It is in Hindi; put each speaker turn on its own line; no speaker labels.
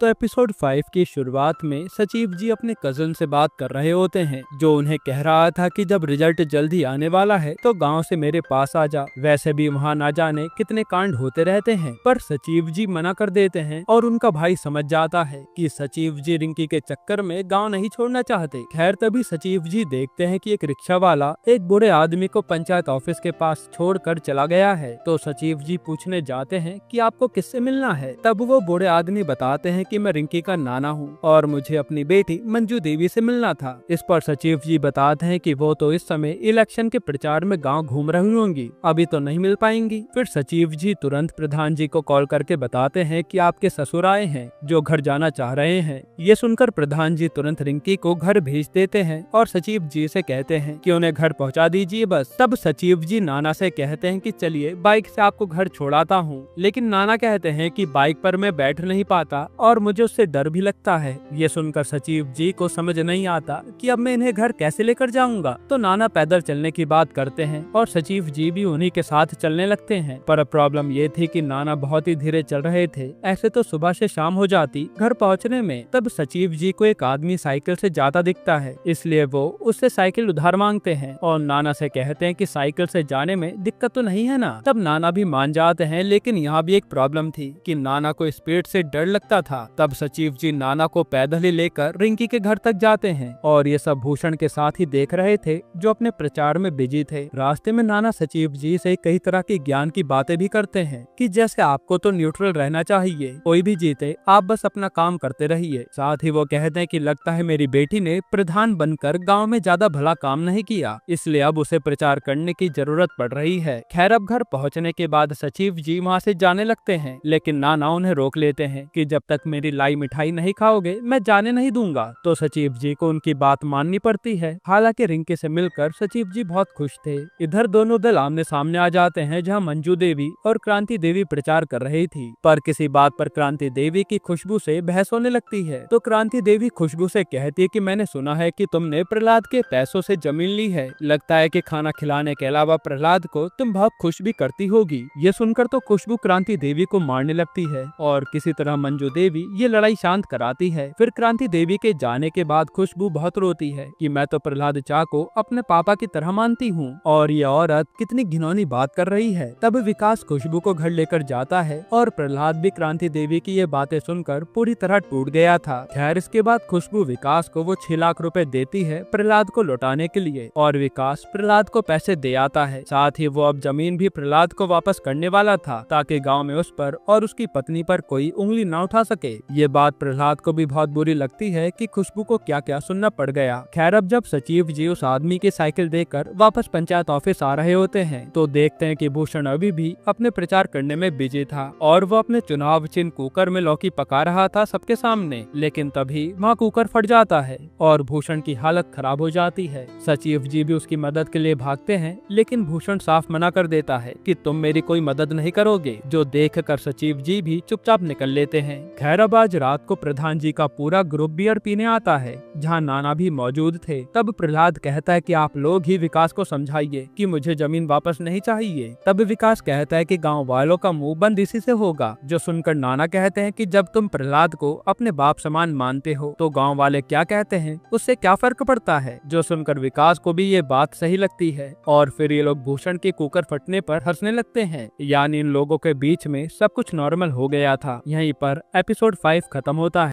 तो एपिसोड 5 की शुरुआत में सचिव जी अपने कजन से बात कर रहे होते हैं, जो उन्हें कह रहा था कि जब रिजल्ट जल्दी आने वाला है तो गांव से मेरे पास आ जा। वैसे भी वहां ना जाने कितने कांड होते रहते हैं, पर सचिव जी मना कर देते हैं और उनका भाई समझ जाता है कि सचिव जी रिंकी के चक्कर में गाँव नहीं छोड़ना चाहते। खैर तभी सचिव जी देखते हैं कि एक रिक्शा वाला एक बुरे आदमी को पंचायत ऑफिस के पास छोड़कर चला गया है। तो सचिव जी पूछने जाते हैं कि आपको किससे मिलना है। तब वो बुरे आदमी बताते हैं कि मैं रिंकी का नाना हूँ और मुझे अपनी बेटी मंजू देवी से मिलना था। इस पर सचिव जी बताते हैं कि वो तो इस समय इलेक्शन के प्रचार में गांव घूम रही होंगी, अभी तो नहीं मिल पाएंगी। फिर सचिव जी तुरंत प्रधान जी को कॉल करके बताते हैं कि आपके ससुर आए हैं जो घर जाना चाह रहे हैं। ये सुनकर प्रधान जी तुरंत रिंकी को घर भेज देते हैं और सचिव जी से कहते हैं कि उन्हें घर पहुंचा दीजिए बस। तब सचिव जी नाना से कहते हैं कि चलिए बाइक से आपको घर छोड़ाता हूँ, लेकिन नाना कहते हैं कि बाइक पर मैं बैठ नहीं पाता और मुझे उससे डर भी लगता है। ये सुनकर सचिव जी को समझ नहीं आता कि अब मैं इन्हें घर कैसे लेकर जाऊंगा। तो नाना पैदल चलने की बात करते हैं और सचिव जी भी उन्हीं के साथ चलने लगते हैं। पर प्रॉब्लम ये थी कि नाना बहुत ही धीरे चल रहे थे। ऐसे तो सुबह से शाम हो जाती घर पहुँचने में। तब सचिव जी को एक आदमी साइकिल से जाता दिखता है, इसलिए वो उससे साइकिल उधार मांगते हैं और नाना से कहते हैं कि साइकिल से जाने में दिक्कत तो नहीं है ना। तब नाना भी मान जाते हैं, लेकिन यहाँ भी एक प्रॉब्लम थी कि नाना को स्पीड से डर लगता था। तब सचिव जी नाना को पैदल ही लेकर रिंकी के घर तक जाते हैं और ये सब भूषण के साथ ही देख रहे थे, जो अपने प्रचार में बिजी थे। रास्ते में नाना सचिव जी से कई तरह की ज्ञान की बातें भी करते हैं कि जैसे आपको तो न्यूट्रल रहना चाहिए, कोई भी जीते आप बस अपना काम करते रहिए। साथ ही वो कहते हैं कि लगता है मेरी बेटी ने प्रधान बनकर गाँव में ज्यादा भला काम नहीं किया, इसलिए अब उसे प्रचार करने की जरूरत पड़ रही है। खैर अब घर पहुँचने के बाद सचिव जी वहाँ से जाने लगते हैं, लेकिन नाना उन्हें रोक लेते हैं कि जब तक मेरी लाई मिठाई नहीं खाओगे मैं जाने नहीं दूंगा। तो सचिव जी को उनकी बात माननी पड़ती है। हालांकि रिंकी से मिलकर सचिव जी बहुत खुश थे। इधर दोनों दल आमने सामने आ जाते हैं, जहाँ मंजू देवी और क्रांति देवी प्रचार कर रही थी। पर किसी बात पर क्रांति देवी की खुशबू से बहस होने लगती है। तो क्रांति देवी खुशबू से कहती है कि मैंने सुना है कि तुमने प्रहलाद के पैसों से जमीन ली है, लगता है कि खाना खिलाने के अलावा प्रहलाद को तुम बहुत खुश भी करती होगी। ये सुनकर तो खुशबू क्रांति देवी को मारने लगती है और किसी तरह मंजू देवी ये लड़ाई शांत कराती है। फिर क्रांति देवी के जाने के बाद खुशबू बहुत रोती है कि मैं तो प्रहलाद चा को अपने पापा की तरह मानती हूँ और ये औरत कितनी घिनौनी बात कर रही है। तब विकास खुशबू को घर लेकर जाता है और प्रहलाद भी क्रांति देवी की ये बातें सुनकर पूरी तरह टूट गया था। खैर इसके बाद खुशबू विकास को वो 6 लाख रुपए देती है प्रहलाद को लौटाने के लिए और विकास प्रहलाद को पैसे दे आता है। साथ ही वो अब जमीन भी प्रहलाद को वापस करने वाला था, ताकि गांव में उस पर और उसकी पत्नी पर कोई उंगली न उठा सके। ये बात प्रहलाद को भी बहुत बुरी लगती है कि खुशबू को क्या क्या सुनना पड़ गया। खैर अब जब सचिव जी उस आदमी की साइकिल देकर वापस पंचायत ऑफिस आ रहे होते हैं, तो देखते हैं कि भूषण अभी भी अपने प्रचार करने में बिजी था और वो अपने चुनाव चिन्ह कुकर में लौकी पका रहा था सबके सामने। लेकिन तभी वहाँ कुकर फट जाता है और भूषण की हालत खराब हो जाती है। सचिव जी भी उसकी मदद के लिए भागते हैं, लेकिन भूषण साफ मना कर देता है कि तुम मेरी कोई मदद नहीं करोगे, जो देखकर सचिव जी भी चुपचाप निकल लेते हैं। खैर अब आज रात को प्रधान जी का पूरा ग्रुप बियर पीने आता है, जहाँ नाना भी मौजूद थे। तब प्रहलाद कहता है कि आप लोग ही विकास को समझाइए कि मुझे जमीन वापस नहीं चाहिए। तब विकास कहता है कि गाँव वालों का मुंह बंद इसी से होगा। जो सुनकर नाना कहते हैं कि जब तुम प्रहलाद को अपने बाप समान मानते हो तो गाँव वाले क्या कहते हैं उससे क्या फर्क पड़ता है। जो सुनकर विकास को भी ये बात सही लगती है और फिर ये लोग भूषण के कुकर फटने पर हंसने लगते हैं। यानी इन लोगों के बीच में सब कुछ नॉर्मल हो गया था। यहीं पर एपिसोड 5 खत्म होता है।